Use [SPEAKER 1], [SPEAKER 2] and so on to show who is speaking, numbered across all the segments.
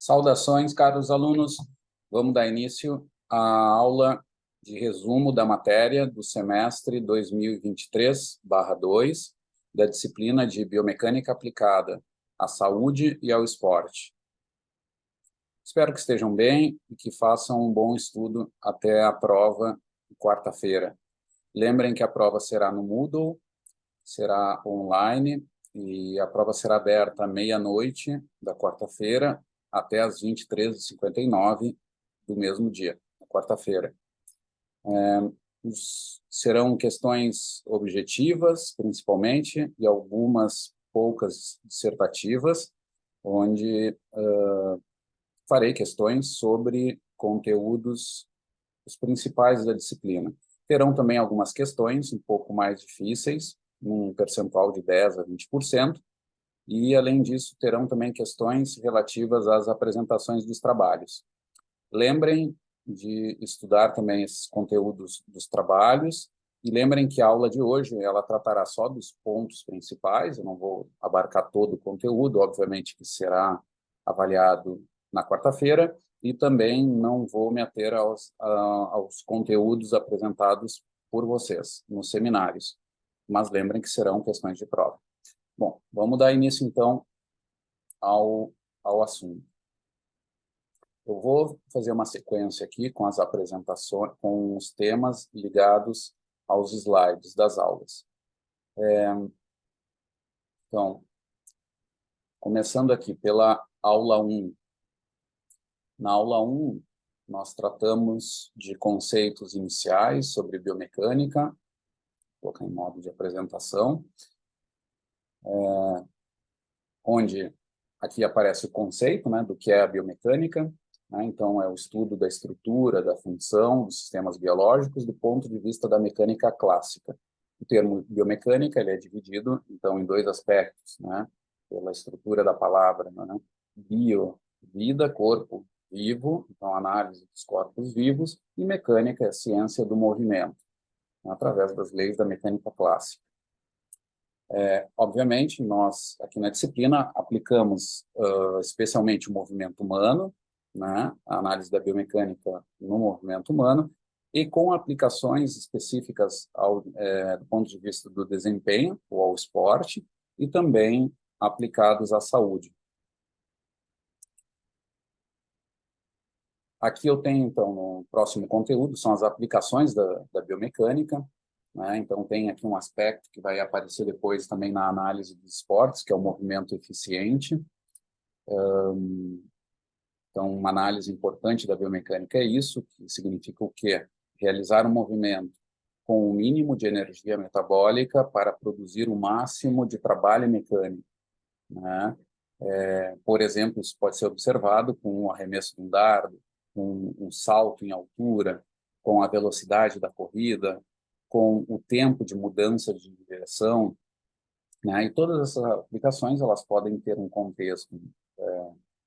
[SPEAKER 1] Saudações, caros alunos. Vamos dar início à aula de resumo da matéria do semestre 2023/2, da disciplina de Biomecânica Aplicada à Saúde e ao Esporte. Espero que estejam bem e que façam um bom estudo até a prova de quarta-feira. Lembrem que a prova será no Moodle, será online, e a prova será aberta à meia-noite da quarta-feira até às 23h59 do mesmo dia, na quarta-feira. Serão questões objetivas, principalmente, e algumas poucas dissertativas, onde farei questões sobre conteúdos os principais da disciplina. Terão também algumas questões um pouco mais difíceis, um percentual de 10% a 20%, e, além disso, terão também questões relativas às apresentações dos trabalhos. Lembrem de estudar também esses conteúdos dos trabalhos, e lembrem que a aula de hoje ela tratará só dos pontos principais, eu não vou abarcar todo o conteúdo, obviamente que será avaliado na quarta-feira, e também não vou me ater aos conteúdos apresentados por vocês nos seminários, mas lembrem que serão questões de prova. Bom, vamos dar início, então, ao assunto. Eu vou fazer uma sequência aqui com as apresentações, com os temas ligados aos slides das aulas. Então, começando aqui pela aula 1. Na aula 1, nós tratamos de conceitos iniciais sobre biomecânica. Vou colocar em modo de apresentação. Onde aqui aparece o conceito, né, do que é a biomecânica, né? Então, é o estudo da estrutura, da função dos sistemas biológicos do ponto de vista da mecânica clássica. O termo biomecânica ele é dividido, então, em dois aspectos, né? Pela estrutura da palavra, né? Bio, vida, corpo vivo, então, análise dos corpos vivos, e mecânica é a ciência do movimento, através das leis da mecânica clássica. Obviamente, nós, aqui na disciplina, aplicamos especialmente o movimento humano, né, a análise da biomecânica no movimento humano, e com aplicações específicas do ponto de vista do desempenho, ou ao esporte, e também aplicados à saúde. Aqui eu tenho, então, no próximo conteúdo, são as aplicações da biomecânica, né? Então, tem aqui um aspecto que vai aparecer depois também na análise dos esportes, que é o movimento eficiente. Então, uma análise importante da biomecânica é isso, que significa o quê? Realizar um movimento com o mínimo de energia metabólica para produzir o máximo de trabalho mecânico, né? Por exemplo, isso pode ser observado com o arremesso de um dardo, com um salto em altura, com a velocidade da corrida, com o tempo de mudança de direção, né? E todas essas aplicações elas podem ter um contexto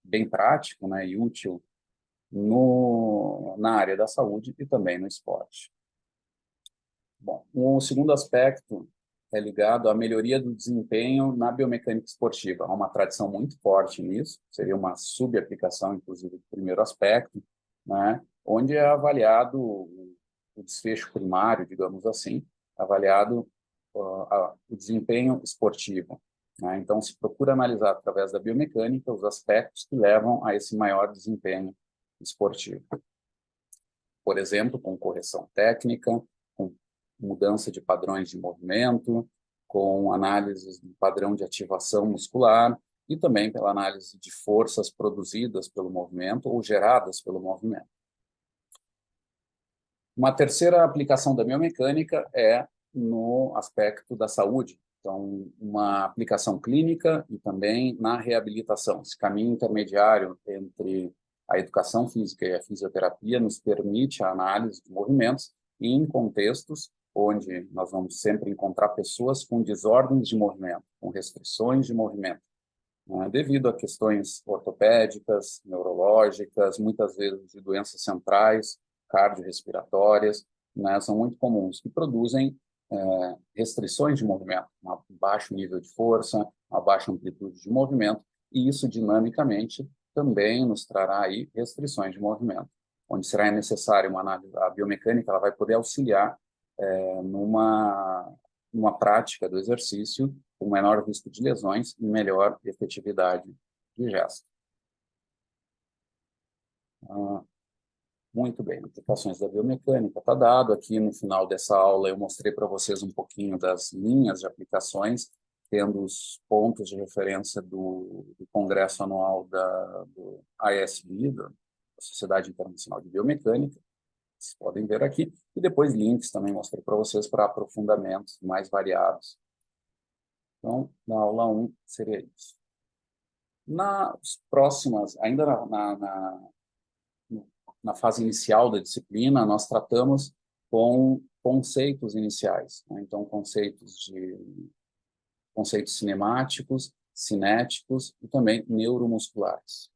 [SPEAKER 1] bem prático, né, e útil na área da saúde e também no esporte. Bom, o segundo aspecto é ligado à melhoria do desempenho na biomecânica esportiva. Há uma tradição muito forte nisso, seria uma subaplicação, inclusive, do primeiro aspecto, né, onde é avaliado o desfecho primário, digamos assim, avaliado o desempenho esportivo, né? Então, se procura analisar através da biomecânica os aspectos que levam a esse maior desempenho esportivo. Por exemplo, com correção técnica, com mudança de padrões de movimento, com análises do padrão de ativação muscular e também pela análise de forças produzidas pelo movimento ou geradas pelo movimento. Uma terceira aplicação da biomecânica é no aspecto da saúde. Então, uma aplicação clínica e também na reabilitação. Esse caminho intermediário entre a educação física e a fisioterapia nos permite a análise de movimentos em contextos onde nós vamos sempre encontrar pessoas com desordens de movimento, com restrições de movimento, né, devido a questões ortopédicas, neurológicas, muitas vezes de doenças centrais, cardiorrespiratórias, né, são muito comuns, que produzem restrições de movimento, um baixo nível de força, uma baixa amplitude de movimento, e isso dinamicamente também nos trará aí restrições de movimento, onde será necessária uma análise. A biomecânica ela vai poder auxiliar numa prática do exercício com menor risco de lesões e melhor efetividade de gesto. Muito bem, aplicações da biomecânica está dado. Aqui no final dessa aula eu mostrei para vocês um pouquinho das linhas de aplicações, tendo os pontos de referência do Congresso Anual do ISB, da Sociedade Internacional de Biomecânica, vocês podem ver aqui, e depois links também mostrei para vocês para aprofundamentos mais variados. Então, na aula 1 seria isso. Nas próximas, ainda na fase inicial da disciplina, nós tratamos com conceitos iniciais, né? Então, conceitos cinemáticos, cinéticos e também neuromusculares.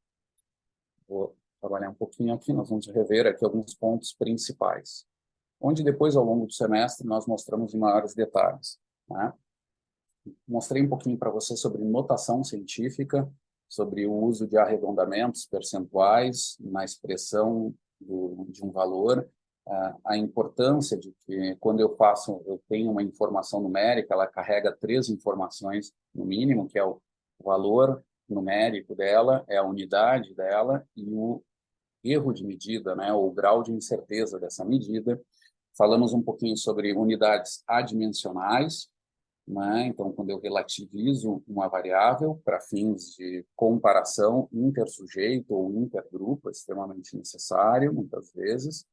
[SPEAKER 1] Vou trabalhar um pouquinho aqui, nós vamos rever aqui alguns pontos principais, onde depois, ao longo do semestre, nós mostramos em maiores detalhes, né? Mostrei um pouquinho para você sobre notação científica, sobre o uso de arredondamentos percentuais na expressão de um valor, a importância de que, quando eu tenho uma informação numérica, ela carrega 3 informações, no mínimo, que é o valor numérico dela, é a unidade dela e o erro de medida, né, ou o grau de incerteza dessa medida. Falamos um pouquinho sobre unidades adimensionais, né? Então, quando eu relativizo uma variável para fins de comparação intersujeito ou intergrupo, é extremamente necessário, muitas vezes.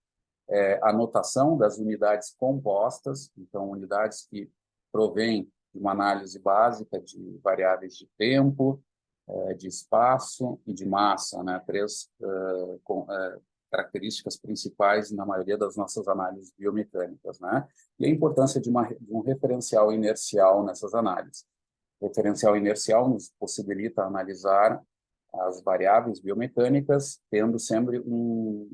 [SPEAKER 1] A notação das unidades compostas, então, unidades que provêm de uma análise básica de variáveis de tempo, de espaço e de massa, né? 3 características principais na maioria das nossas análises biomecânicas, né? E a importância de um referencial inercial nessas análises. O referencial inercial nos possibilita analisar as variáveis biomecânicas tendo sempre um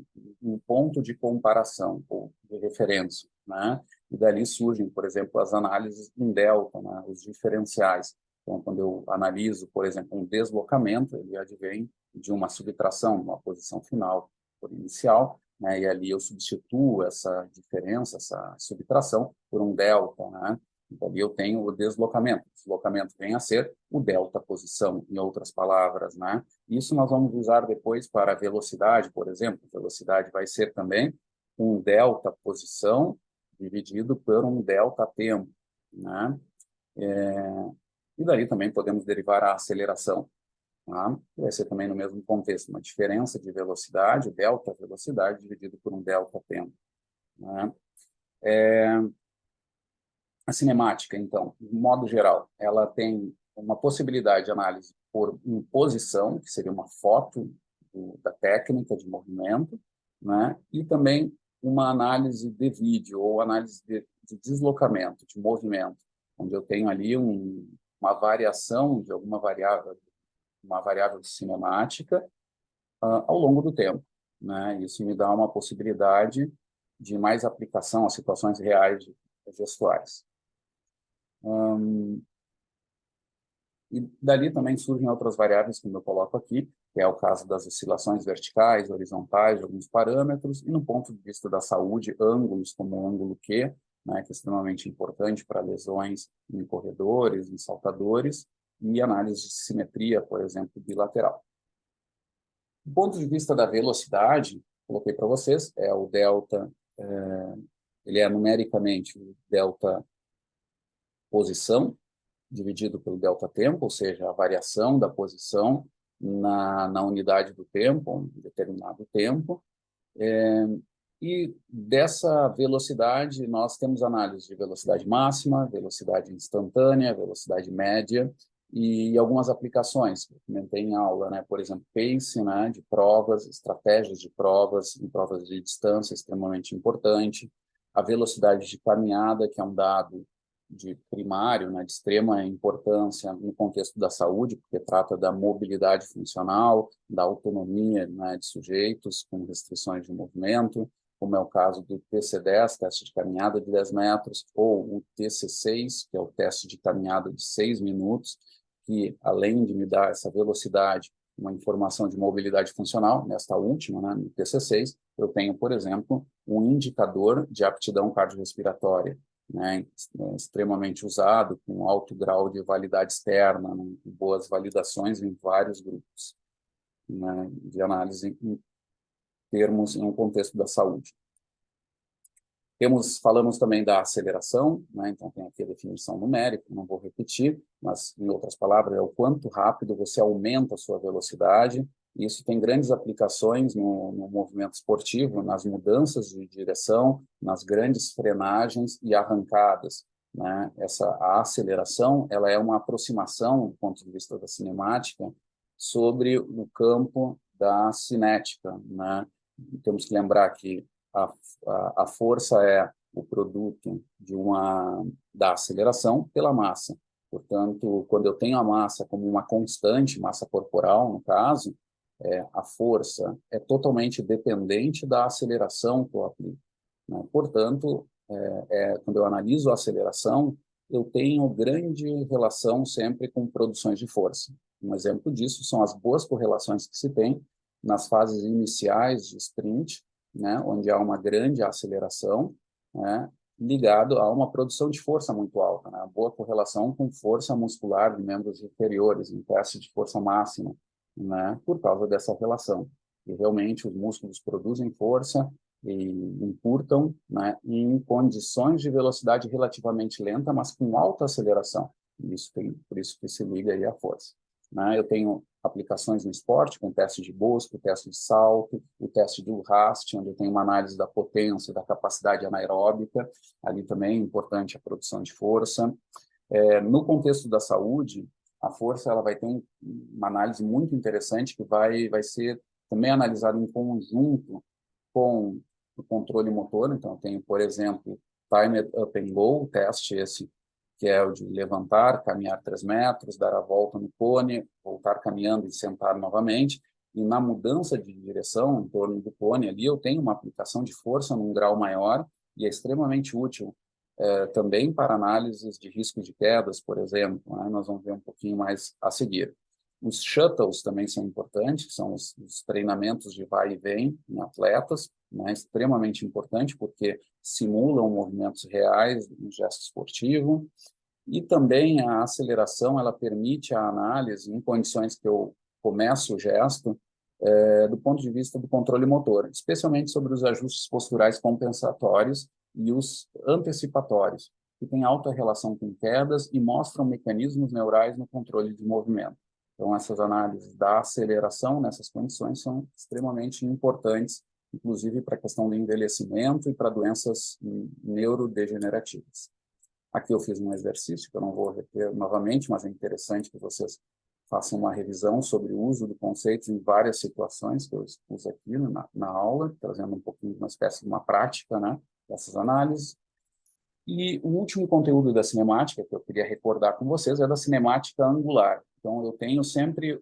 [SPEAKER 1] ponto de comparação, ou de referência, né? E dali surgem, por exemplo, as análises em delta, né? Os diferenciais. Então, quando eu analiso, por exemplo, um deslocamento, ele advém de uma subtração, uma posição final por inicial, né? E ali eu substituo essa diferença, essa subtração, por um delta, né? Então, ali eu tenho o deslocamento. O deslocamento vem a ser o delta posição, em outras palavras, né? Isso nós vamos usar depois para a velocidade, por exemplo. A velocidade vai ser também um delta posição dividido por um delta tempo, né? E daí também podemos derivar a aceleração, tá? Vai ser também no mesmo contexto, uma diferença de velocidade, delta velocidade, dividido por um delta tempo, né? A cinemática, então, de modo geral, ela tem uma possibilidade de análise por posição, que seria uma foto da técnica de movimento, né? E também uma análise de vídeo, ou análise de deslocamento, de movimento, onde eu tenho ali uma variação de alguma variável, uma variável cinemática ao longo do tempo, né? Isso me dá uma possibilidade de mais aplicação a situações reais gestuais. E dali também surgem outras variáveis, como eu coloco aqui, que é o caso das oscilações verticais, horizontais, de alguns parâmetros, e no ponto de vista da saúde, ângulos como o ângulo Q, né, que é extremamente importante para lesões em corredores, em saltadores, e análise de simetria, por exemplo, bilateral. Do ponto de vista da velocidade, coloquei para vocês, é o delta, ele é numericamente o delta posição, dividido pelo delta tempo, ou seja, a variação da posição na unidade do tempo, um determinado tempo. E dessa velocidade, nós temos análise de velocidade máxima, velocidade instantânea, velocidade média e algumas aplicações que eu comentei em aula, né? Por exemplo, pace, né? De provas, estratégias de provas, em provas de distância, extremamente importante. A velocidade de caminhada, que é um dado de primário, né, de extrema importância no contexto da saúde, porque trata da mobilidade funcional, da autonomia, né, de sujeitos com restrições de movimento, como é o caso do TC10, teste de caminhada de 10 metros, ou o TC6, que é o teste de caminhada de 6 minutos, que, além de me dar essa velocidade, uma informação de mobilidade funcional, nesta última, né, no TC6, eu tenho, por exemplo, um indicador de aptidão cardiorrespiratória, né, extremamente usado, com alto grau de validade externa, né, boas validações em vários grupos, né, de análise em termos, em um contexto da saúde. Falamos também da aceleração, né? Então tem aqui a definição numérica, não vou repetir, mas, em outras palavras, é o quanto rápido você aumenta a sua velocidade. Isso tem grandes aplicações no movimento esportivo, nas mudanças de direção, nas grandes frenagens e arrancadas, né? A aceleração, ela é uma aproximação, do ponto de vista da cinemática, sobre o campo da cinética, né? Temos que lembrar que a força é o produto da aceleração pela massa. Portanto, quando eu tenho a massa como uma constante, massa corporal, no caso, a força é totalmente dependente da aceleração que eu aplico, né? Portanto, quando eu analiso a aceleração, eu tenho grande relação sempre com produções de força. Um exemplo disso são as boas correlações que se tem nas fases iniciais de sprint, né, onde há uma grande aceleração, né, ligado a uma produção de força muito alta, né, boa correlação com força muscular de membros inferiores, em teste de força máxima, né, por causa dessa relação. E realmente os músculos produzem força e encurtam, né, em condições de velocidade relativamente lenta, mas com alta aceleração. Por isso que se liga aí a força, né? Eu tenho aplicações no esporte, com teste de Bosco, teste de salto, o teste do RAST, onde eu tenho uma análise da potência, da capacidade anaeróbica, ali também é importante a produção de força. No contexto da saúde, a força ela vai ter uma análise muito interessante que vai ser também analisada em conjunto com o controle motor. Então, eu tenho, por exemplo, Timed Up and Go, o teste esse que é o de levantar, caminhar 3 metros, dar a volta no cone, voltar caminhando e sentar novamente. E na mudança de direção, em torno do cone ali, eu tenho uma aplicação de força num grau maior e é extremamente útil também para análises de risco de quedas, por exemplo, né? Nós vamos ver um pouquinho mais a seguir. Os shuttles também são importantes, que são os treinamentos de vai e vem em atletas, né? Extremamente importante, porque simulam movimentos reais no gesto esportivo. E também a aceleração, ela permite a análise em condições que eu começo o gesto, do ponto de vista do controle motor, especialmente sobre os ajustes posturais compensatórios e os antecipatórios, que têm alta relação com quedas e mostram mecanismos neurais no controle de movimento. Então, essas análises da aceleração nessas condições são extremamente importantes, inclusive para a questão do envelhecimento e para doenças neurodegenerativas. Aqui eu fiz um exercício que eu não vou repetir novamente, mas é interessante que vocês façam uma revisão sobre o uso do conceito em várias situações que eu expus aqui na aula, trazendo um pouquinho de uma espécie de uma prática, né, dessas análises. E o último conteúdo da cinemática que eu queria recordar com vocês é da cinemática angular. Então, eu tenho sempre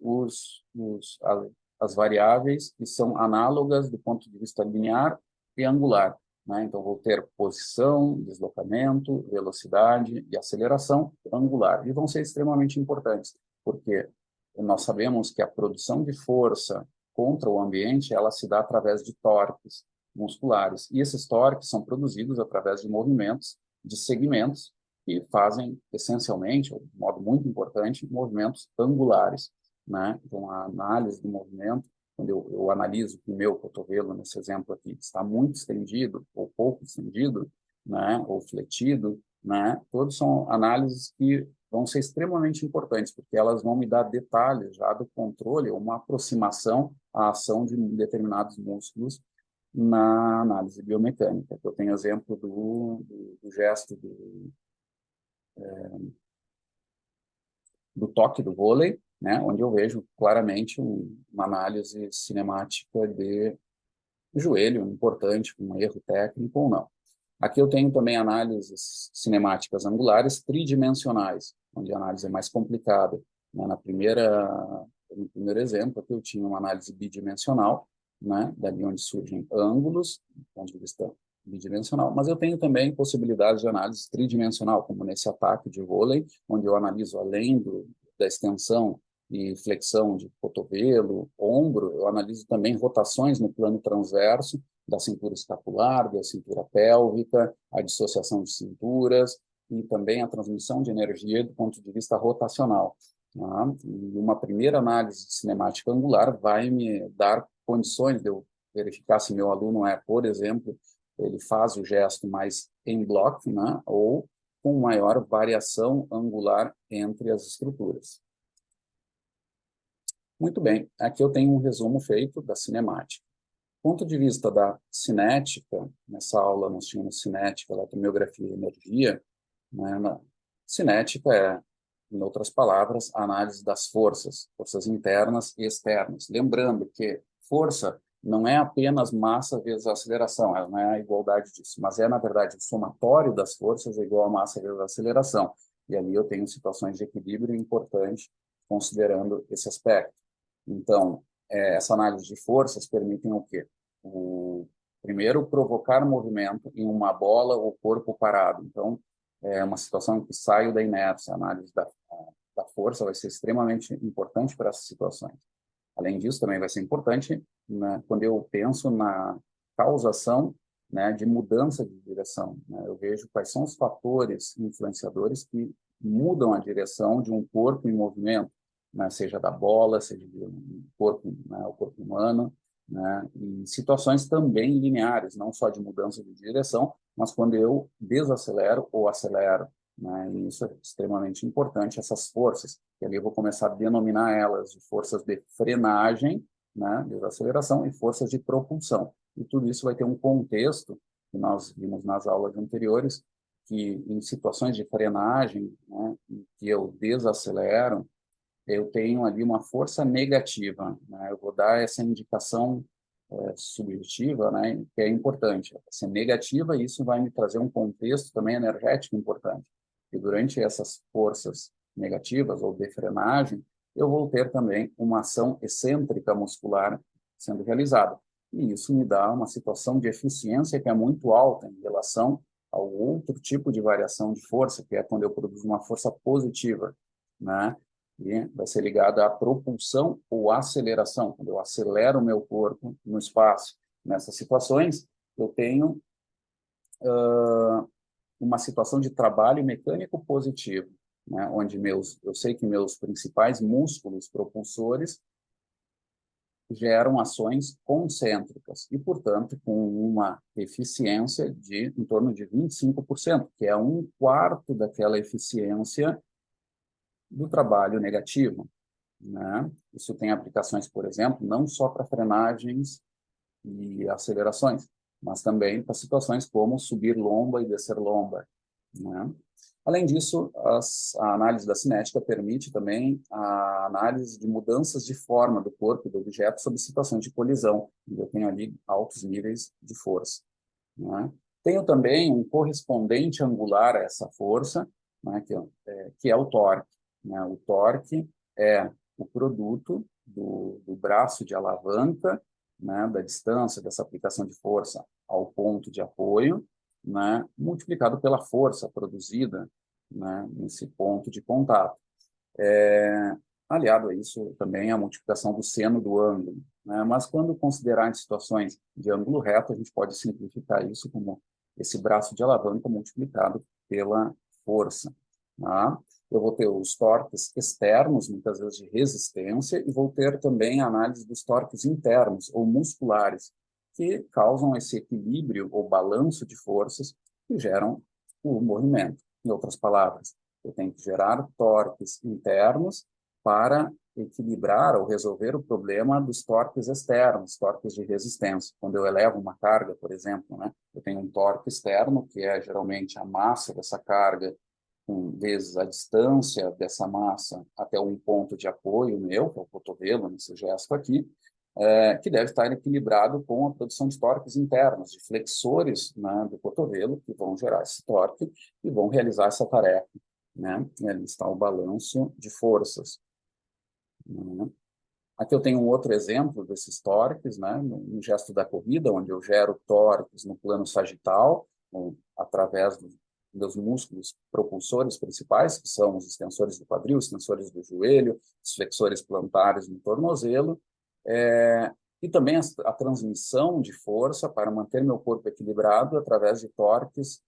[SPEAKER 1] as variáveis que são análogas do ponto de vista linear e angular, né? Então, vou ter posição, deslocamento, velocidade e aceleração angular. E vão ser extremamente importantes, porque nós sabemos que a produção de força contra o ambiente, ela se dá através de torques musculares. E esses torques são produzidos através de movimentos de segmentos que fazem, essencialmente, de modo muito importante, movimentos angulares, né? Então, a análise do movimento, quando eu analiso que o meu cotovelo, nesse exemplo aqui, está muito estendido ou pouco estendido, né? Ou fletido, né? Todos são análises que vão ser extremamente importantes, porque elas vão me dar detalhes já do controle, uma aproximação à ação de determinados músculos na análise biomecânica. Eu tenho exemplo do gesto do toque do vôlei, né, onde eu vejo claramente uma análise cinemática de joelho importante, com um erro técnico ou não. Aqui eu tenho também análises cinemáticas angulares tridimensionais, onde a análise é mais complicada, né? No primeiro exemplo, aqui eu tinha uma análise bidimensional, né? Dali onde surgem ângulos, do ponto de vista bidimensional, mas eu tenho também possibilidades de análise tridimensional, como nesse ataque de vôlei, onde eu analiso além da extensão e flexão de cotovelo, ombro, eu analiso também rotações no plano transverso da cintura escapular, da cintura pélvica, a dissociação de cinturas e também a transmissão de energia do ponto de vista rotacional. Tá? E uma primeira análise de cinemática angular vai me dar condições de eu verificar se meu aluno é, por exemplo, ele faz o gesto mais em bloco, né, ou com maior variação angular entre as estruturas. Muito bem, aqui eu tenho um resumo feito da cinemática. Do ponto de vista da cinética, nessa aula nós tínhamos cinética, eletromiografia e energia, né, cinética é, em outras palavras, a análise das forças, forças internas e externas. Lembrando que força não é apenas massa vezes aceleração, ela não é a igualdade disso, mas é, na verdade, o somatório das forças é igual a massa vezes a aceleração. E ali eu tenho situações de equilíbrio importante, considerando esse aspecto. Então, essa análise de forças permitem o quê? Primeiro, provocar movimento em uma bola ou corpo parado. Então, é uma situação em que saio da inércia. A análise da força vai ser extremamente importante para essas situações. Além disso, também vai ser importante, né, quando eu penso na causação, né, de mudança de direção. Né? Eu vejo quais são os fatores influenciadores que mudam a direção de um corpo em movimento, né, seja da bola, seja de um corpo, né, o corpo humano, né, e situações também lineares, não só de mudança de direção, mas quando eu desacelero ou acelero. Né, e isso é extremamente importante, essas forças, que ali eu vou começar a denominar elas de forças de frenagem, né, desaceleração, e forças de propulsão. E tudo isso vai ter um contexto, que nós vimos nas aulas anteriores, que em situações de frenagem, né, em que eu desacelero, eu tenho ali uma força negativa, né? Eu vou dar essa indicação subjetiva, né, que é importante. Ser negativa, isso vai me trazer um contexto também energético importante. E durante essas forças negativas ou de frenagem, eu vou ter também uma ação excêntrica muscular sendo realizada. E isso me dá uma situação de eficiência que é muito alta em relação ao outro tipo de variação de força, que é quando eu produzo uma força positiva, né? E vai ser ligada à propulsão ou aceleração. Quando eu acelero o meu corpo no espaço, nessas situações, eu tenho uma situação de trabalho mecânico positivo, né? Onde eu sei que meus principais músculos propulsores geram ações concêntricas e, portanto, com uma eficiência de em torno de 25%, que é um quarto daquela eficiência do trabalho negativo. Né? Isso tem aplicações, por exemplo, não só para frenagens e acelerações, mas também para situações como subir lomba e descer lomba. Né? Além disso, a análise da cinética permite também a análise de mudanças de forma do corpo e do objeto sob situações de colisão, onde eu tenho ali altos níveis de força. Né? Tenho também um correspondente angular a essa força, né, que é o torque. Né? O torque é o produto do braço de alavanca, né, da distância dessa aplicação de força ao ponto de apoio, né, multiplicado pela força produzida, né, nesse ponto de contato. Aliado a isso também a multiplicação do seno do ângulo. Né? Mas quando considerar em situações de ângulo reto, a gente pode simplificar isso como esse braço de alavanca multiplicado pela força. Tá? Eu vou ter os torques externos, muitas vezes de resistência, e vou ter também a análise dos torques internos ou musculares, que causam esse equilíbrio ou balanço de forças que geram o movimento. Em outras palavras, eu tenho que gerar torques internos para equilibrar ou resolver o problema dos torques externos, torques de resistência. Quando eu elevo uma carga, por exemplo, né, eu tenho um torque externo, que é geralmente a massa dessa carga, vezes a distância dessa massa até um ponto de apoio meu, que é o cotovelo, nesse gesto aqui, que deve estar equilibrado com a produção de torques internos, de flexores, né, do cotovelo, que vão gerar esse torque e vão realizar essa tarefa. Né? E ali está o balanço de forças. Né? Aqui eu tenho um outro exemplo desses torques, né, no gesto da corrida, onde eu gero torques no plano sagital, através dos músculos propulsores principais, que são os extensores do quadril, os extensores do joelho, os flexores plantares no tornozelo, e também a transmissão de força para manter meu corpo equilibrado através de torques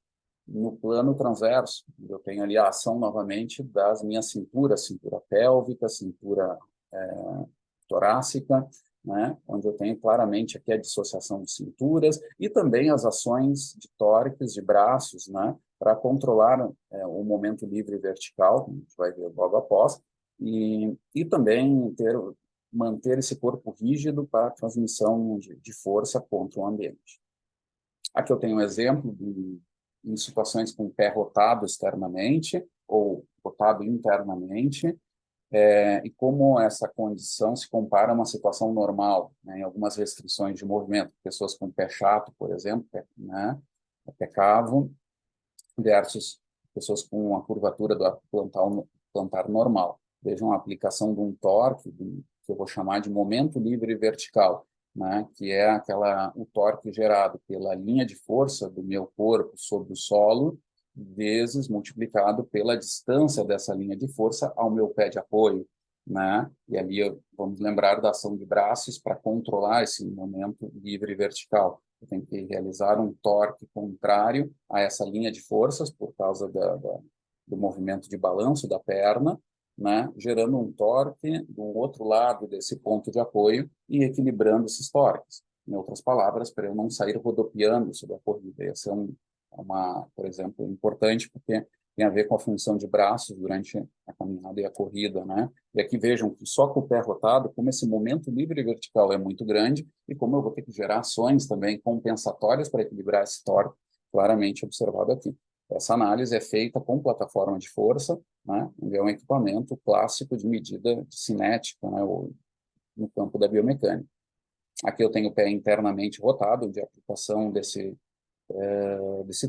[SPEAKER 1] no plano transverso. Eu tenho ali a ação novamente das minhas cinturas, cintura pélvica, cintura torácica, né, onde eu tenho claramente aqui a dissociação de cinturas e também as ações de tórax, de braços, né, para controlar o momento livre vertical, que a gente vai ver logo após, e também manter esse corpo rígido para a transmissão de força contra o ambiente. Aqui eu tenho um exemplo em situações com o pé rotado externamente ou rotado internamente, e como essa condição se compara a uma situação normal, né, em algumas restrições de movimento, pessoas com pé chato, por exemplo, né, pé cavo, versus pessoas com uma curvatura do arco plantar normal. Vejam a aplicação de um torque, que eu vou chamar de momento livre vertical, né, que é o torque gerado pela linha de força do meu corpo sobre o solo, vezes multiplicado pela distância dessa linha de força ao meu pé de apoio, né? E ali vamos lembrar da ação de braços para controlar esse momento livre vertical. Eu tenho que realizar um torque contrário a essa linha de forças por causa do movimento de balanço da perna, né? Gerando um torque do outro lado desse ponto de apoio e equilibrando esses torques. Em outras palavras, para eu não sair rodopiando sobre a corrida. Essa é por exemplo, importante porque tem a ver com a função de braços durante a caminhada e a corrida, né? E aqui vejam que só com o pé rotado, como esse momento livre e vertical é muito grande e como eu vou ter que gerar ações também compensatórias para equilibrar esse torque, claramente observado aqui. Essa análise é feita com plataforma de força, né? É um equipamento clássico de medida de cinética, né? Ou no campo da biomecânica. Aqui eu tenho o pé internamente rotado, de aplicação desse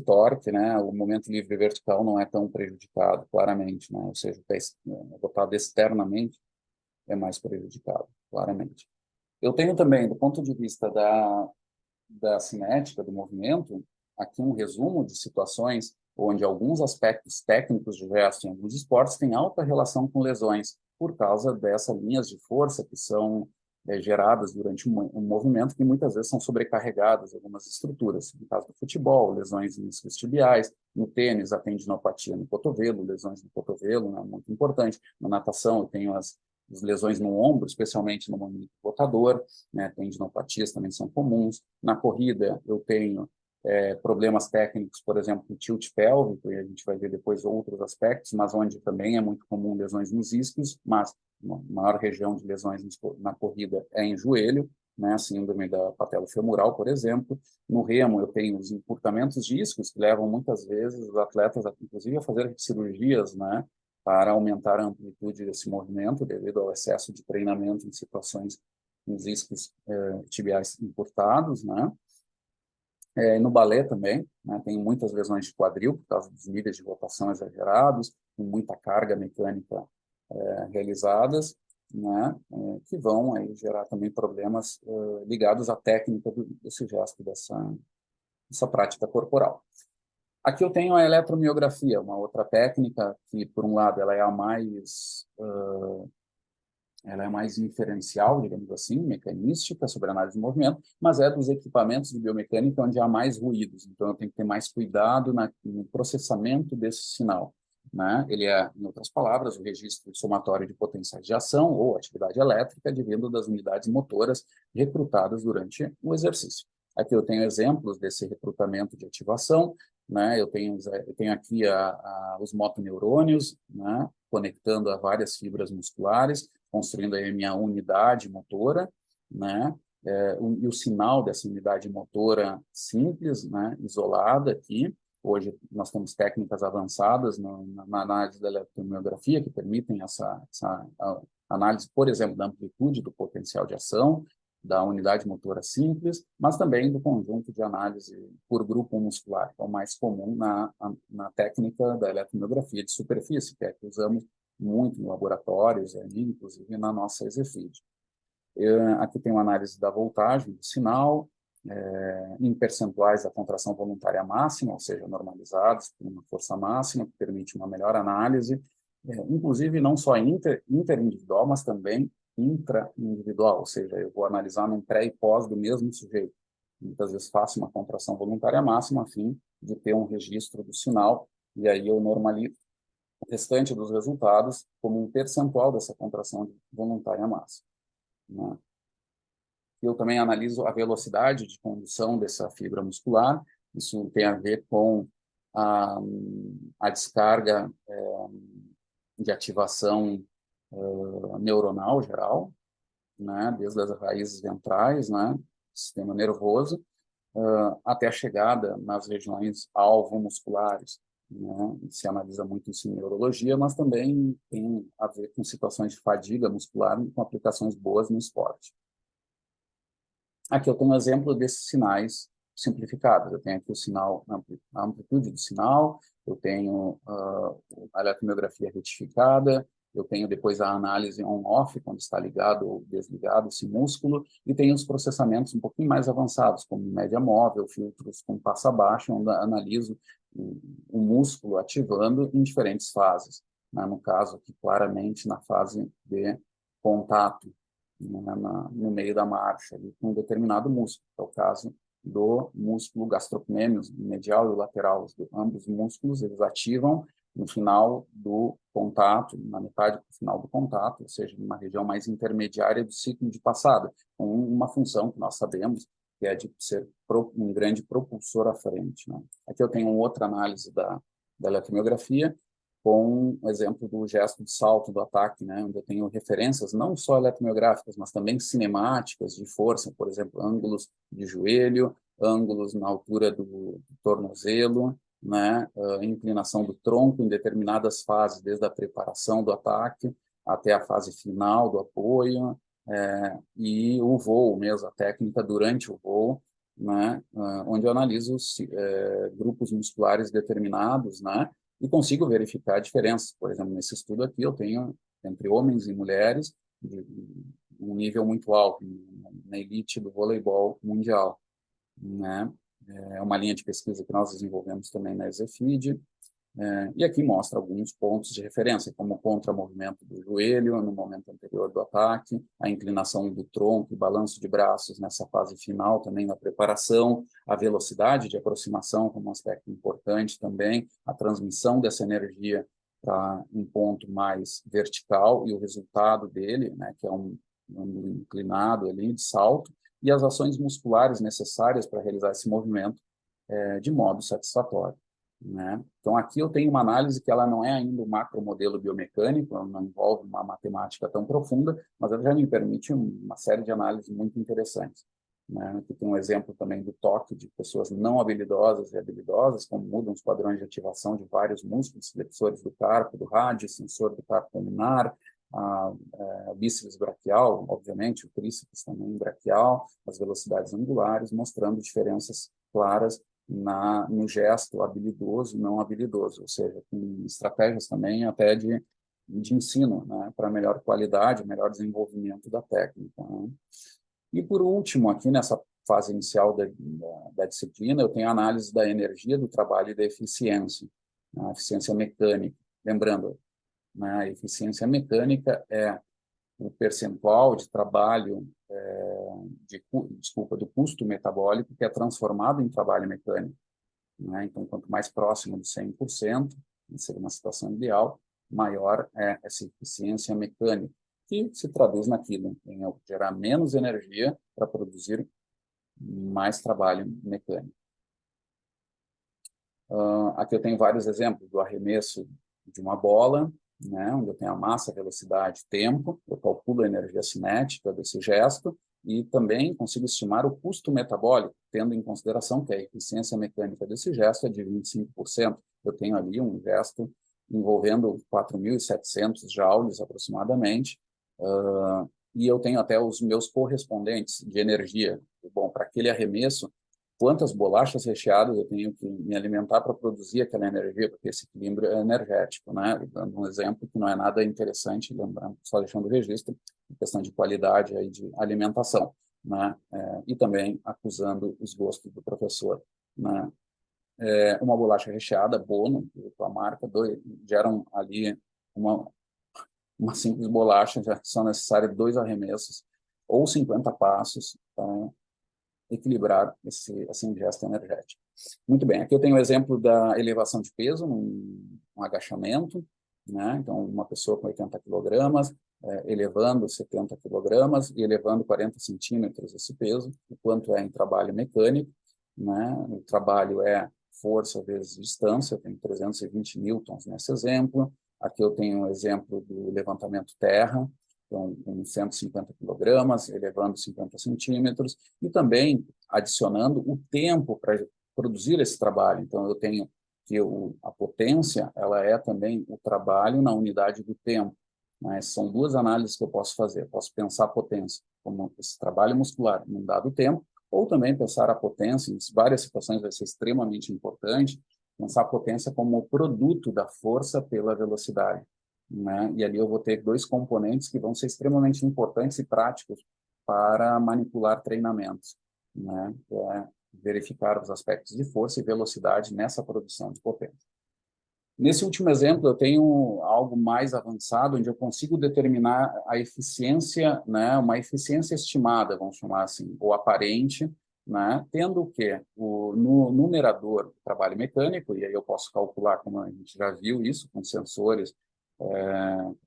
[SPEAKER 1] torque, né, o momento livre vertical não é tão prejudicado, claramente, né, ou seja, o pé botado externamente é mais prejudicado, claramente. Eu tenho também, do ponto de vista da cinética, do movimento, aqui um resumo de situações onde alguns aspectos técnicos de gesto em alguns esportes têm alta relação com lesões, por causa dessas linhas de força que são geradas durante um movimento que muitas vezes são sobrecarregadas algumas estruturas. No caso do futebol, lesões em isquiotibiais, no tênis, a tendinopatia no cotovelo, lesões no cotovelo, né, muito importante. Na natação, eu tenho as lesões no ombro, especialmente no momento rotador, né, tendinopatias também são comuns. Na corrida, eu tenho problemas técnicos, por exemplo, o tilt pélvico, e a gente vai ver depois outros aspectos, mas onde também é muito comum lesões nos isquios, mas a maior região de lesões na corrida é em joelho, né, a síndrome da patelofemoral, por exemplo. No remo, eu tenho os encurtamentos de isquios, que levam muitas vezes os atletas, inclusive, a fazer cirurgias, né, para aumentar a amplitude desse movimento, devido ao excesso de treinamento em situações nos isquios tibiais encurtados, né. No balé também, né, tem muitas lesões de quadril por causa dos níveis de rotação exagerados, com muita carga mecânica realizadas, né, que vão aí gerar também problemas ligados à técnica desse gesto, dessa prática corporal. Aqui eu tenho a eletromiografia, uma outra técnica que, por um lado, ela é mais inferencial, digamos assim, mecanística, sobre análise de movimento, mas é dos equipamentos de biomecânica onde há mais ruídos. Então, eu tenho que ter mais cuidado no processamento desse sinal, né? Ele é, em outras palavras, o registro somatório de potenciais de ação ou atividade elétrica advindo das unidades motoras recrutadas durante o exercício. Aqui eu tenho exemplos desse recrutamento de ativação, né? Eu tenho aqui os motoneurônios, né, conectando a várias fibras musculares, construindo aí a minha unidade motora, né? E o sinal dessa unidade motora simples, né, isolada aqui. Hoje nós temos técnicas avançadas na análise da eletromiografia que permitem essa análise, por exemplo, da amplitude do potencial de ação, da unidade motora simples, mas também do conjunto de análise por grupo muscular, que é o mais comum na técnica da eletromiografia de superfície, que é a que usamos muito em laboratórios, inclusive na nossa EasyFeed. Aqui tem uma análise da voltagem do sinal, em percentuais da contração voluntária máxima, ou seja, normalizados por uma força máxima, que permite uma melhor análise, inclusive não só interindividual, mas também intraindividual, ou seja, eu vou analisar num pré e pós do mesmo sujeito. Muitas vezes faço uma contração voluntária máxima a fim de ter um registro do sinal, e aí eu normalizo o restante dos resultados como um percentual dessa contração voluntária máxima, né? Eu também analiso a velocidade de condução dessa fibra muscular. Isso tem a ver com a descarga de ativação neuronal geral, né, desde as raízes ventrais, né, sistema nervoso, até a chegada nas regiões alvo musculares, né? Se analisa muito isso em neurologia, mas também tem a ver com situações de fadiga muscular com aplicações boas no esporte. Aqui eu tenho um exemplo desses sinais simplificados. Eu tenho aqui o sinal, a amplitude do sinal, eu tenho a eletromiografia retificada, eu tenho depois a análise on-off, quando está ligado ou desligado esse músculo, e tenho os processamentos um pouquinho mais avançados, como média móvel, filtros com passa baixo, onde analiso o músculo ativando em diferentes fases, né? No caso aqui, claramente na fase de contato, no meio da marcha, ali, com um determinado músculo, que é o caso do músculo gastrocnêmios, medial e lateral. Ambos os músculos, eles ativam no final do contato, na metade do final do contato, ou seja, numa região mais intermediária do ciclo de passada, com uma função que nós sabemos, que é de ser um grande propulsor à frente, né? Aqui eu tenho outra análise da eletromiografia, com o exemplo do gesto de salto do ataque, né, onde eu tenho referências não só eletromiográficas, mas também cinemáticas de força, por exemplo, ângulos de joelho, ângulos na altura do tornozelo, né, inclinação do tronco em determinadas fases, desde a preparação do ataque até a fase final do apoio, e o voo mesmo, a técnica durante o voo, né, onde eu analiso grupos musculares determinados, né, e consigo verificar diferenças. Por exemplo, nesse estudo aqui, eu tenho, entre homens e mulheres, um nível muito alto, na elite do voleibol mundial, né? É uma linha de pesquisa que nós desenvolvemos também na Exefid, e aqui mostra alguns pontos de referência, como o contramovimento do joelho no momento anterior do ataque, a inclinação do tronco e balanço de braços nessa fase final, também na preparação, a velocidade de aproximação como um aspecto importante também, a transmissão dessa energia para um ponto mais vertical e o resultado dele, né, que é um inclinado ali de salto, e as ações musculares necessárias para realizar esse movimento de modo satisfatório, né? Então, aqui eu tenho uma análise que ela não é ainda um macromodelo biomecânico, ela não envolve uma matemática tão profunda, mas ela já me permite uma série de análises muito interessantes, né? Aqui tem um exemplo também do toque de pessoas não habilidosas e habilidosas, como mudam os padrões de ativação de vários músculos, flexores do carpo, do rádio, sensor do carpo pulmonar, a bíceps braquial, obviamente, o tríceps também braquial, as velocidades angulares, mostrando diferenças claras no gesto habilidoso e não habilidoso, ou seja, com estratégias também até de ensino, né, para melhor qualidade, melhor desenvolvimento da técnica, né? E, por último, aqui nessa fase inicial da disciplina, eu tenho a análise da energia do trabalho e da eficiência, a eficiência mecânica. Lembrando, né, a eficiência mecânica é o percentual de trabalho, do custo metabólico que é transformado em trabalho mecânico, né? Então, quanto mais próximo de 100%, seria uma situação ideal, maior é essa eficiência mecânica, que se traduz naquilo, em gerar menos energia para produzir mais trabalho mecânico. Aqui eu tenho vários exemplos do arremesso de uma bola, né, onde eu tenho a massa, velocidade, tempo, eu calculo a energia cinética desse gesto e também consigo estimar o custo metabólico, tendo em consideração que a eficiência mecânica desse gesto é de 25%. Eu tenho ali um gesto envolvendo 4.700 joules aproximadamente, e eu tenho até os meus correspondentes de energia. Bom, para aquele arremesso, quantas bolachas recheadas eu tenho que me alimentar para produzir aquela energia, porque esse equilíbrio é energético, né? Dando um exemplo que não é nada interessante, lembrando, só deixando o registro, questão de qualidade aí de alimentação. né? E também acusando os gostos do professor, né? Uma bolacha recheada, Bono, com a marca, geram ali uma simples bolacha, já são necessários 2 arremessos ou 50 passos para equilibrar essa ingesta energética. Muito bem, aqui eu tenho o exemplo da elevação de peso, um agachamento, né? Então, uma pessoa com 80 quilogramas, elevando 70 quilogramas e elevando 40 centímetros esse peso, o quanto é em trabalho mecânico, né? O trabalho é força vezes distância, eu tenho 320 newtons nesse exemplo. Aqui eu tenho um exemplo do levantamento terra, então, com 150 quilogramas, elevando 50 centímetros, e também adicionando o tempo para produzir esse trabalho. Então, eu tenho que a potência, ela é também o trabalho na unidade do tempo. Né? São 2 análises que eu posso fazer. Eu posso pensar a potência como esse trabalho muscular num dado tempo, ou também pensar a potência, em várias situações vai ser extremamente importante, pensar a potência como o produto da força pela velocidade. Né? E ali eu vou ter 2 componentes que vão ser extremamente importantes e práticos para manipular treinamentos, né? Que é verificar os aspectos de força e velocidade nessa produção de potência. Nesse último exemplo, eu tenho algo mais avançado, onde eu consigo determinar a eficiência, né, uma eficiência estimada, vamos chamar assim, ou aparente, né, tendo o quê? No numerador do trabalho mecânico, e aí eu posso calcular, como a gente já viu isso, com sensores,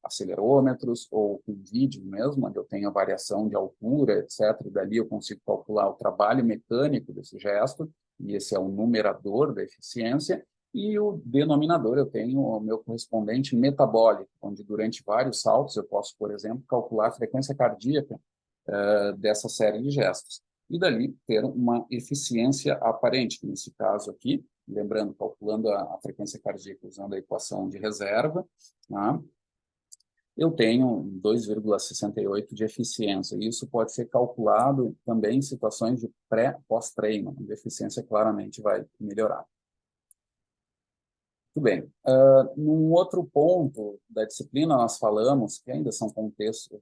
[SPEAKER 1] acelerômetros, ou com vídeo mesmo, onde eu tenho a variação de altura, etc., e dali eu consigo calcular o trabalho mecânico desse gesto, e esse é o numerador da eficiência, e o denominador, eu tenho o meu correspondente metabólico, onde durante vários saltos eu posso, por exemplo, calcular a frequência cardíaca dessa série de gestos. E dali ter uma eficiência aparente, que nesse caso aqui, lembrando, calculando a frequência cardíaca usando a equação de reserva, tá? Eu tenho 2,68 de eficiência. E isso pode ser calculado também em situações de pós-treino, onde a eficiência claramente vai melhorar. Muito bem. Num outro ponto da disciplina, nós falamos, que ainda são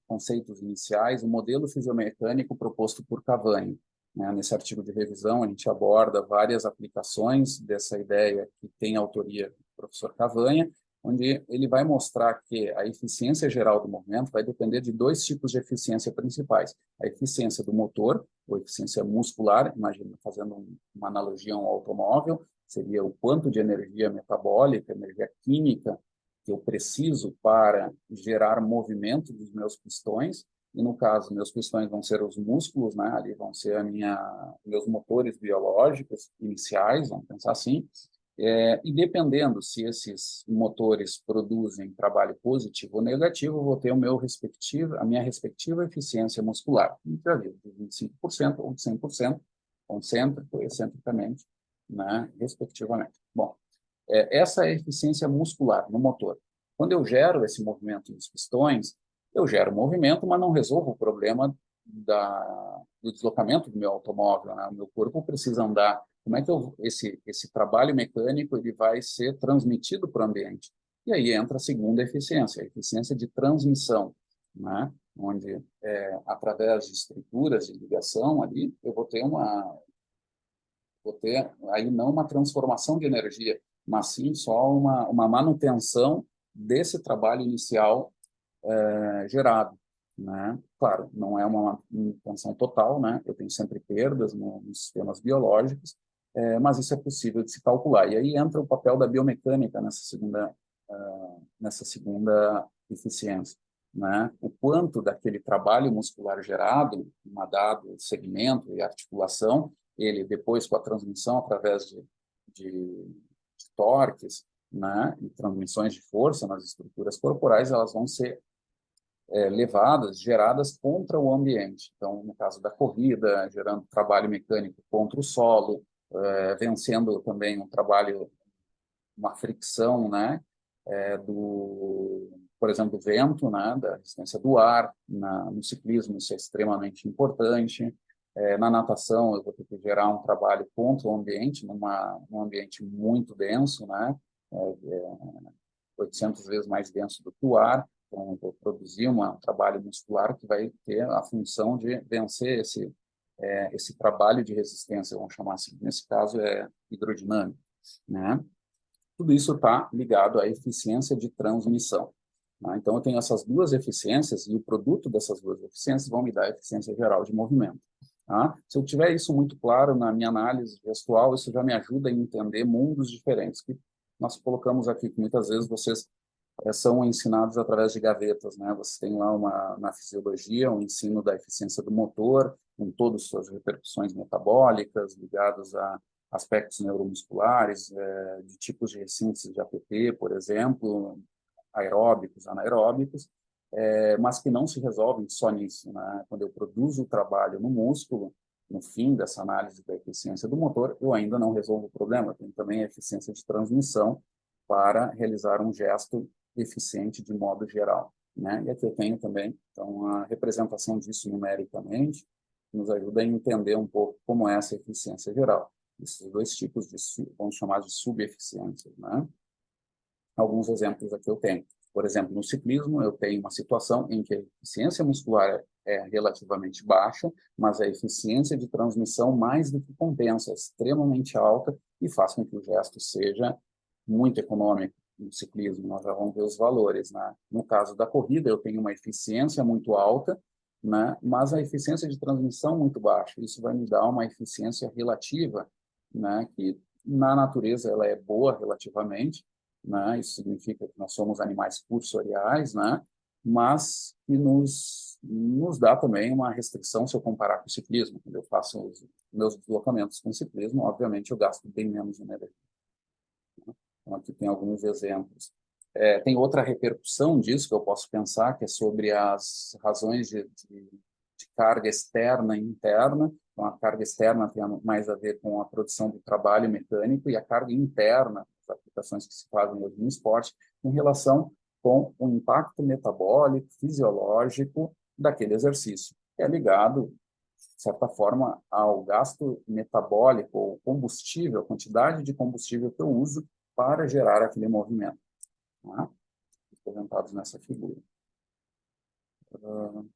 [SPEAKER 1] conceitos iniciais, o modelo fisiomecânico proposto por Cavani. Né? Nesse artigo de revisão, a gente aborda várias aplicações dessa ideia que tem autoria do professor Cavani, onde ele vai mostrar que a eficiência geral do movimento vai depender de 2 tipos de eficiência principais. A eficiência do motor, ou eficiência muscular, imagina, fazendo uma analogia a um automóvel, seria o quanto de energia metabólica, energia química que eu preciso para gerar movimento dos meus pistões, e no caso, meus pistões vão ser os músculos, né? Ali vão ser meus motores biológicos iniciais, vamos pensar assim, e dependendo se esses motores produzem trabalho positivo ou negativo, eu vou ter a minha respectiva eficiência muscular, já viu, de 25% ou de 100%, concêntrico, excentricamente, né, respectivamente. Bom, essa é a eficiência muscular no motor. Quando eu gero esse movimento dos pistões, eu gero movimento, mas não resolvo o problema do deslocamento do meu automóvel, né? O meu corpo precisa andar. Como é que esse trabalho mecânico ele vai ser transmitido para o ambiente? E aí entra a segunda eficiência, a eficiência de transmissão, né? Onde, através de estruturas de ligação ali, eu vou ter aí não uma transformação de energia, mas sim só uma manutenção desse trabalho inicial gerado, né? Claro, não é uma manutenção total, né? Eu tenho sempre perdas nos sistemas biológicos, mas isso é possível de se calcular. E aí entra o papel da biomecânica nessa segunda eficiência, né? O quanto daquele trabalho muscular gerado, em um dado segmento e articulação, ele depois com a transmissão através de torques, né, e transmissões de força nas estruturas corporais, elas vão ser geradas contra o ambiente. Então, no caso da corrida, gerando trabalho mecânico contra o solo, vencendo também um trabalho, uma fricção, né, por exemplo, do vento, né, da resistência do ar. No ciclismo isso é extremamente importante. Na natação eu vou ter que gerar um trabalho contra o ambiente, num ambiente muito denso, né, 800 vezes mais denso do que o ar. Então, eu vou produzir um trabalho muscular que vai ter a função de vencer esse trabalho de resistência, vamos chamar assim, nesse caso é hidrodinâmico, né? Tudo isso está ligado à eficiência de transmissão. Né? Então, eu tenho essas duas eficiências e o produto dessas duas eficiências vão me dar a eficiência geral de movimento. Tá? Se eu tiver isso muito claro na minha análise gestual, isso já me ajuda a entender mundos diferentes que nós colocamos aqui, que muitas vezes vocês são ensinados através de gavetas, né? Você tem lá na fisiologia um ensino da eficiência do motor, com todas as suas repercussões metabólicas ligadas a aspectos neuromusculares, de tipos de síntese de ATP, por exemplo, aeróbicos, anaeróbicos, mas que não se resolvem só nisso, né? Quando eu produzo o trabalho no músculo, no fim dessa análise da eficiência do motor, eu ainda não resolvo o problema. Tem também a eficiência de transmissão para realizar um gesto eficiente de modo geral, né? E aqui eu tenho também, então, a representação disso numericamente, que nos ajuda a entender um pouco como é essa eficiência geral. Esses dois tipos de, vamos chamar de subeficiências, né? Alguns exemplos aqui eu tenho. Por exemplo, no ciclismo, eu tenho uma situação em que a eficiência muscular é relativamente baixa, mas a eficiência de transmissão mais do que compensa, é extremamente alta e faz com que o gesto seja muito econômico. No ciclismo, nós já vamos ver os valores, né? No caso da corrida, eu tenho uma eficiência muito alta, né? Mas a eficiência de transmissão muito baixa. Isso vai me dar uma eficiência relativa, né? Que na natureza ela é boa relativamente, né? Isso significa que nós somos animais cursoriais, né? Mas que nos dá também uma restrição se eu comparar com o ciclismo. Quando eu faço os meus deslocamentos com o ciclismo, obviamente eu gasto bem menos energia. Então, aqui tem alguns exemplos. Tem outra repercussão disso que eu posso pensar, que é sobre as razões de carga externa e interna. Então, a carga externa tem mais a ver com a produção do trabalho mecânico e a carga interna, as aplicações que se fazem hoje no esporte, em relação com o impacto metabólico, fisiológico daquele exercício. É ligado, de certa forma, ao gasto metabólico, ou combustível, a quantidade de combustível que eu uso para gerar aquele movimento, tá? Representados nessa figura.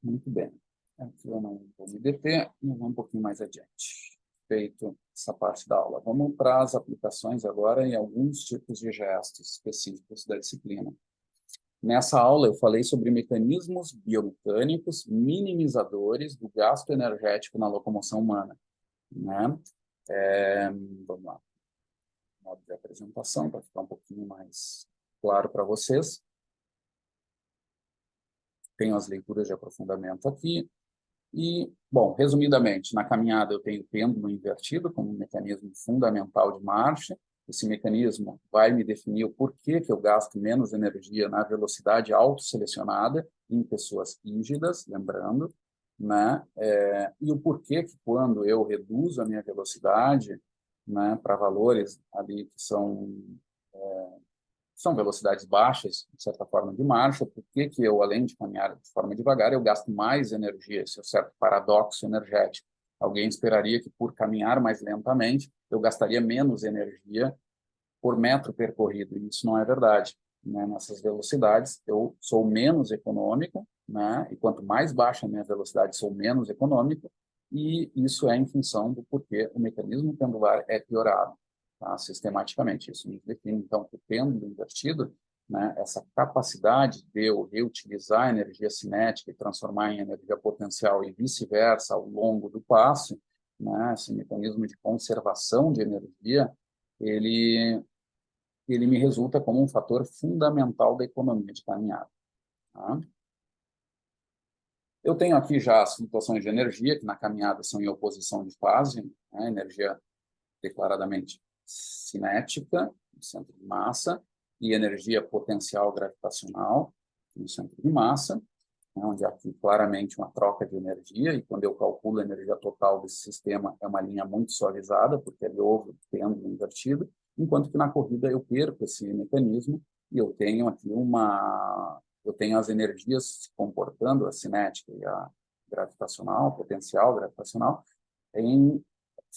[SPEAKER 1] Muito bem. Aqui eu não vou me deter, e vamos um pouquinho mais adiante. Feito essa parte da aula. Vamos para as aplicações agora em alguns tipos de gestos específicos da disciplina. Nessa aula eu falei sobre mecanismos biomecânicos minimizadores do gasto energético na locomoção humana, né? Vamos lá. Modo de apresentação, para ficar um pouquinho mais claro para vocês. Tenho as leituras de aprofundamento aqui. E, bom, resumidamente, na caminhada eu tenho o pêndulo invertido como um mecanismo fundamental de marcha. Esse mecanismo vai me definir o porquê que eu gasto menos energia na velocidade autoselecionada em pessoas rígidas, lembrando, né? E o porquê que quando eu reduzo a minha velocidade, né, para valores ali que são velocidades baixas, de certa forma, de marcha, por que que eu, além de caminhar de forma devagar, eu gasto mais energia? Esse é um certo paradoxo energético. Alguém esperaria que, por caminhar mais lentamente, eu gastaria menos energia por metro percorrido, e isso não é verdade, né? Nessas velocidades, eu sou menos econômico, né? E quanto mais baixa a minha velocidade, sou menos econômico, e isso é em função do porquê o mecanismo pendular é piorado, tá? Sistematicamente. Isso nos define, então, que o pêndulo invertido, né, essa capacidade de eu reutilizar a energia cinética e transformar em energia potencial e vice-versa ao longo do passo, né, esse mecanismo de conservação de energia, ele me resulta como um fator fundamental da economia de caminhada, tá? Eu tenho aqui já as flutuações de energia, que na caminhada são em oposição de fase, né? Energia declaradamente cinética, no centro de massa, e energia potencial gravitacional, no centro de massa, né? Onde há aqui claramente uma troca de energia, e quando eu calculo a energia total desse sistema, é uma linha muito suavizada, porque ele houve o pêndulo invertido, enquanto que na corrida eu perco esse mecanismo, e eu tenho aqui eu tenho as energias se comportando, a cinética e a gravitacional, potencial gravitacional, em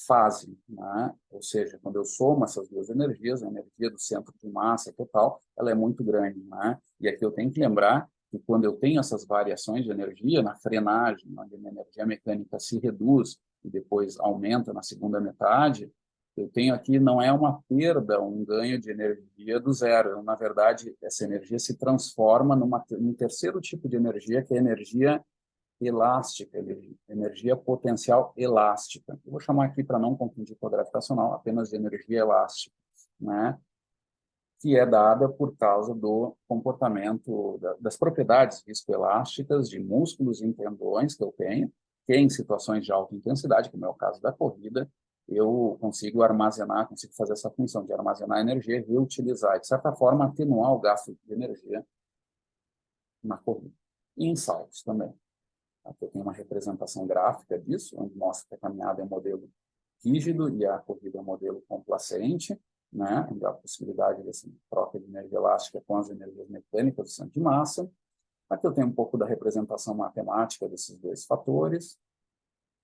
[SPEAKER 1] fase, né? Ou seja, quando eu somo essas duas energias, a energia do centro de massa total, ela é muito grande, né? E aqui eu tenho que lembrar que quando eu tenho essas variações de energia, na frenagem, onde a minha energia mecânica se reduz e depois aumenta na segunda metade, eu tenho aqui não é uma perda, um ganho de energia do zero. Na verdade, essa energia se transforma num terceiro tipo de energia, que é energia elástica, energia potencial elástica. Eu vou chamar aqui, para não confundir com a gravitacional, apenas de energia elástica, né? Que é dada por causa do comportamento, das propriedades viscoelásticas de músculos e tendões que eu tenho, que em situações de alta intensidade, como é o caso da corrida, eu consigo armazenar, consigo fazer essa função de armazenar energia e reutilizar, de certa forma, atenuar o gasto de energia na corrida. E em saltos também. Aqui eu tenho uma representação gráfica disso, onde mostra que a caminhada é um modelo rígido e a corrida é um modelo complacente, né, onde há a possibilidade dessa troca de energia elástica com as energias mecânicas do centro de massa. Aqui eu tenho um pouco da representação matemática desses dois fatores.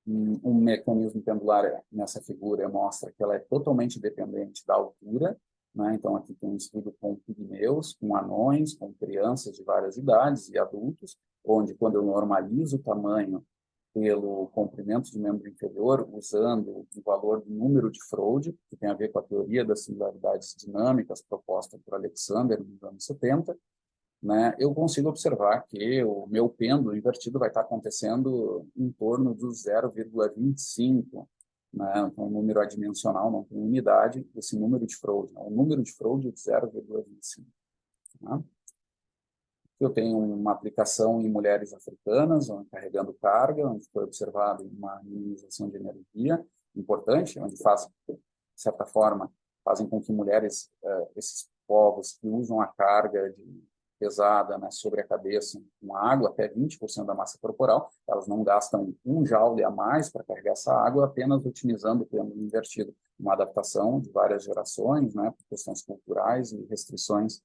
[SPEAKER 1] Um mecanismo pendular nessa figura mostra que ela é totalmente dependente da altura, né? Então, aqui tem um estudo com pigmeus, com anões, com crianças de várias idades e adultos, onde, quando eu normalizo o tamanho pelo comprimento de membro inferior, usando o valor do número de Froude, que tem a ver com a teoria das singularidades dinâmicas proposta por Alexander nos anos 70, né, eu consigo observar que o meu pêndulo invertido vai estar acontecendo em torno do 0,25, né, então, um número adimensional, não tem unidade, esse número de Froude, o número de Froude de 0,25. Né? Eu tenho uma aplicação em mulheres africanas, carregando carga, onde foi observado uma minimização de energia importante, onde faz, de certa forma, fazem com que mulheres, esses povos que usam a carga pesada, né, sobre a cabeça com água, até 20% da massa corporal, elas não gastam um joule a mais para carregar essa água, apenas utilizando o pêndulo invertido. Uma adaptação de várias gerações, né, por questões culturais e restrições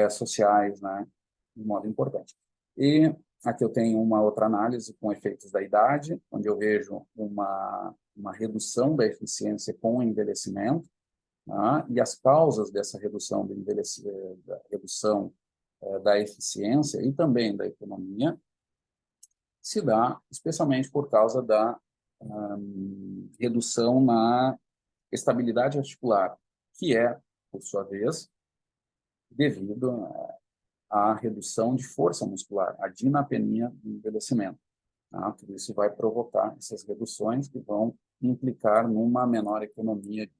[SPEAKER 1] sociais, né, de modo importante. E aqui eu tenho uma outra análise com efeitos da idade, onde eu vejo uma redução da eficiência com o envelhecimento, né, e as causas dessa redução do envelhecimento, da redução da eficiência e também da economia, se dá especialmente por causa da redução na estabilidade articular, que é, por sua vez, devido à redução de força muscular, a dinapenia do envelhecimento. Tá? Tudo isso vai provocar essas reduções que vão implicar numa menor economia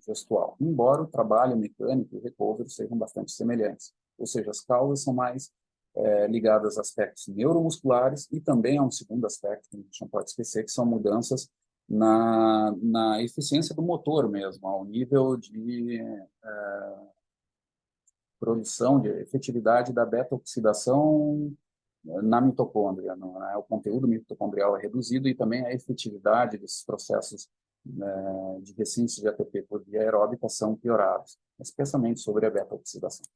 [SPEAKER 1] gestual, embora o trabalho mecânico e o recovery sejam bastante semelhantes. Ou seja, as causas são mais ligadas a aspectos neuromusculares e também a um segundo aspecto que a gente não pode esquecer, que são mudanças na eficiência do motor mesmo, ao nível de produção, de efetividade da beta-oxidação na mitocôndria. Né? O conteúdo mitocondrial é reduzido e também a efetividade desses processos de ressíntese de ATP por via aeróbica são piorados, especialmente sobre a beta-oxidação.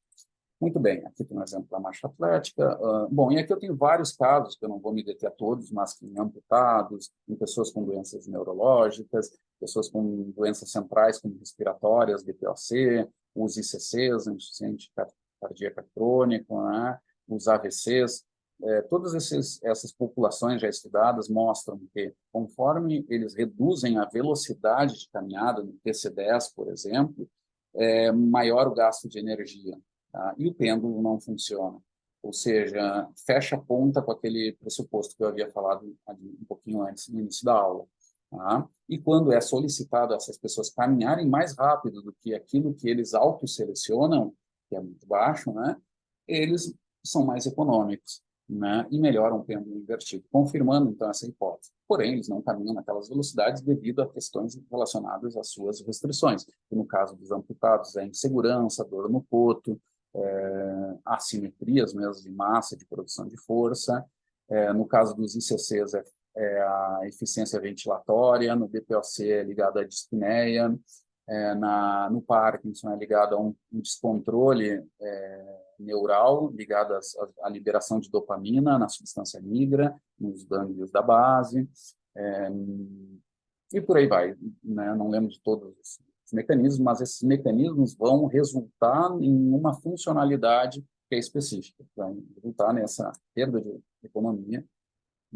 [SPEAKER 1] Muito bem, aqui tem um exemplo da marcha atlética. Bom, e aqui eu tenho vários casos, que eu não vou me deter a todos, mas em amputados, em pessoas com doenças neurológicas, pessoas com doenças centrais, como respiratórias, DPOC, os ICCs, insuficiente cardíaca crônica, né? Os AVCs. Todas essas populações já estudadas mostram que, conforme eles reduzem a velocidade de caminhada, no TC10, por exemplo, maior o gasto de energia. Tá? E o pêndulo não funciona. Ou seja, fecha a ponta com aquele pressuposto que eu havia falado um pouquinho antes, no início da aula. Tá? E quando é solicitado a essas pessoas caminharem mais rápido do que aquilo que eles autosselecionam, que é muito baixo, né, eles são mais econômicos, né, e melhoram o pêndulo invertido, confirmando, então, essa hipótese. Porém, eles não caminham naquelas velocidades devido a questões relacionadas às suas restrições, que no caso dos amputados é insegurança, dor no coto, assimetrias mesmo de massa, de produção de força. No caso dos ICCs, a eficiência ventilatória, no DPOC é ligado à dispneia, no Parkinson é ligado a um descontrole neural, ligado à liberação de dopamina na substância nigra, nos gânglios da base, e por aí vai. Né? Não lembro de todos os mecanismos, mas esses mecanismos vão resultar em uma funcionalidade que é específica, vai resultar nessa perda de economia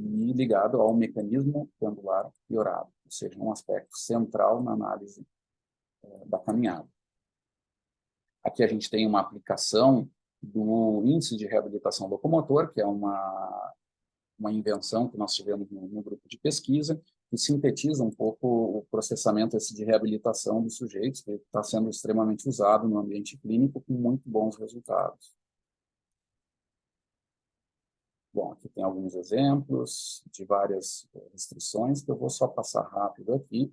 [SPEAKER 1] e ligado ao mecanismo pendular piorado, ou seja, um aspecto central na análise da caminhada. Aqui a gente tem uma aplicação do índice de reabilitação locomotor, que é uma invenção que nós tivemos no grupo de pesquisa, que sintetiza um pouco o processamento de reabilitação dos sujeitos, que está sendo extremamente usado no ambiente clínico com muito bons resultados. Bom, aqui tem alguns exemplos de várias restrições, que eu vou só passar rápido aqui.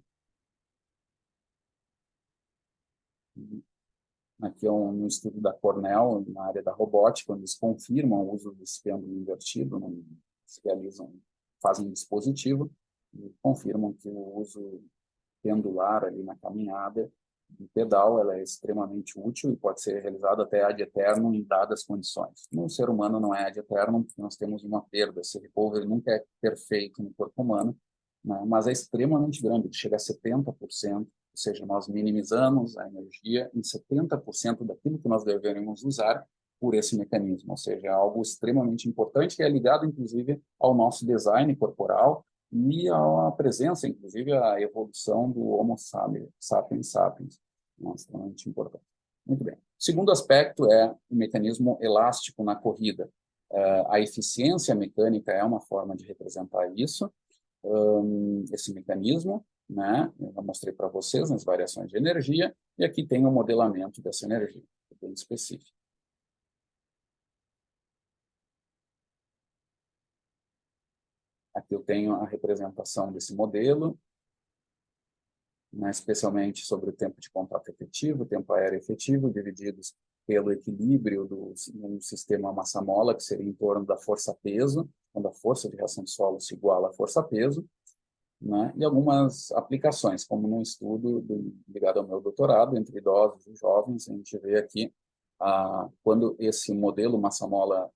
[SPEAKER 1] Aqui é um estudo da Cornell, na área da robótica, onde eles confirmam o uso desse pêndulo invertido, né? Eles realizam, fazem um dispositivo e confirmam que o uso pendular ali na caminhada do pedal ela é extremamente útil e pode ser realizado até ad eternum em dadas condições. No ser humano não é ad eternum, porque nós temos uma perda. Esse repouso nunca é perfeito no corpo humano, né? Mas é extremamente grande, chega a 70%, ou seja, nós minimizamos a energia em 70% daquilo que nós deveríamos usar por esse mecanismo, ou seja, é algo extremamente importante que é ligado, inclusive, ao nosso design corporal e a presença, inclusive, a evolução do Homo sapiens sapiens, extremamente importante. Muito bem. O segundo aspecto é o mecanismo elástico na corrida. A eficiência mecânica é uma forma de representar isso, esse mecanismo, né? Eu já mostrei para vocês nas variações de energia, e aqui tem o modelamento dessa energia, bem específico. Aqui eu tenho a representação desse modelo, né, especialmente sobre o tempo de contato efetivo, o tempo aéreo efetivo, divididos pelo equilíbrio do sistema massa-mola, que seria em torno da força-peso, quando a força de reação de solo se iguala à força-peso, né, e algumas aplicações, como num estudo ligado ao meu doutorado, entre idosos e jovens, a gente vê aqui quando esse modelo massa-mola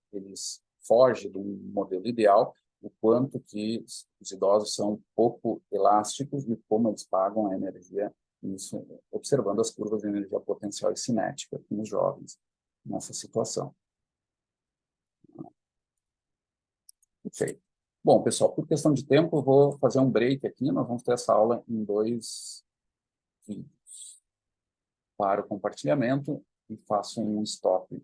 [SPEAKER 1] foge do modelo ideal, o quanto que os idosos são pouco elásticos e como eles pagam a energia, isso, observando as curvas de energia potencial e cinética nos jovens nessa situação. Perfeito. Bom, pessoal, por questão de tempo, eu vou fazer um break aqui, nós vamos ter essa aula em 2 vídeos. Para o compartilhamento e faço um stop